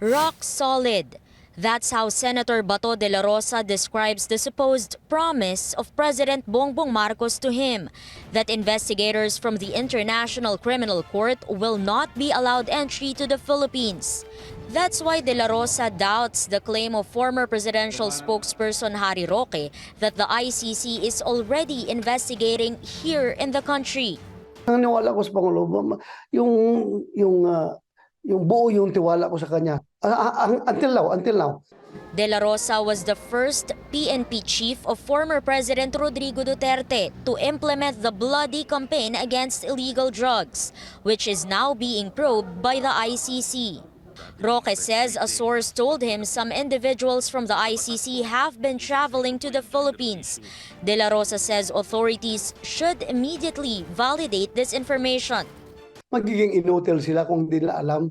Rock solid. That's how Senator Bato Dela Rosa describes the supposed promise of President Bongbong Marcos to him, that investigators from the International Criminal Court will not be allowed entry to the Philippines. That's why Dela Rosa doubts the claim of former presidential spokesperson Harry Roque that the ICC is already investigating here in the country. Ang niwala ko sa Pangulo, yung yung buo yung tiwala ko sa kanya. Until now. Dela Rosa was the first PNP chief of former President Rodrigo Duterte to implement the bloody campaign against illegal drugs, which is now being probed by the ICC. Roque says a source told him some individuals from the ICC have been traveling to the Philippines. Dela Rosa says authorities should immediately validate this information. Magiging inutil sila kung di nila alam.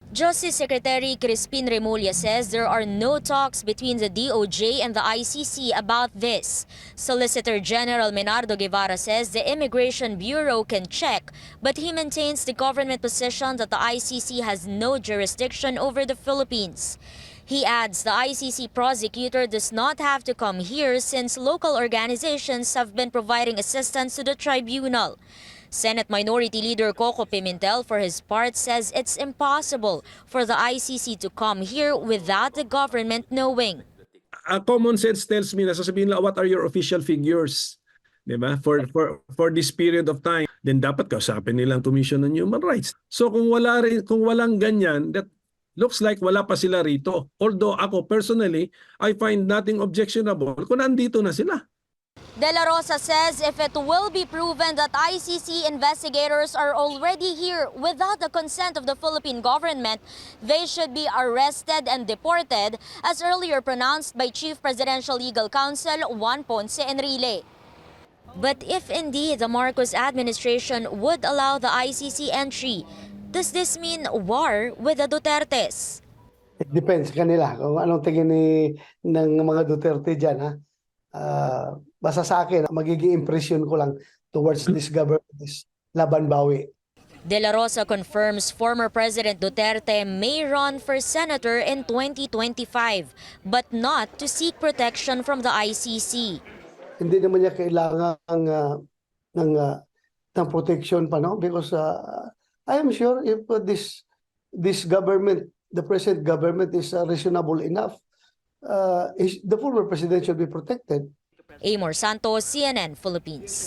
Justice Secretary Crispin Remulla says there are no talks between the DOJ and the ICC about this. Solicitor General Menardo Guevara says the Immigration Bureau can check, but he maintains the government position that the ICC has no jurisdiction over the Philippines. He adds the ICC prosecutor does not have to come here since local organizations have been providing assistance to the tribunal. Senate Minority Leader Coco Pimentel, for his part, says it's impossible for the ICC to come here without the government knowing. Common sense tells me na sasabihin nila, what are your official figures? Diba? For this period of time, then dapat kausapin nilang Commission on Human Rights. So kung walang ganyan, that looks like wala pa sila rito. Although ako personally, I find nothing objectionable kung nandito na sila. Dela Rosa says if it will be proven that ICC investigators are already here without the consent of the Philippine government, they should be arrested and deported, as earlier pronounced by Chief Presidential Legal Counsel Juan Ponce Enrile. But if indeed the Marcos administration would allow the ICC entry, does this mean war with the Dutertes? It depends kanila kung anong tingin ng mga Duterte dyan. Ha? Basta sa akin, magiging impression ko lang towards this government is laban bawi. Dela Rosa confirms former President Duterte may run for senator in 2025, but not to seek protection from the ICC. Hindi naman niya kailangan ng protection pa, no? Because I am sure if this government, the present government is reasonable enough, the former president should be protected. Eimor Santos, CNN, Philippines.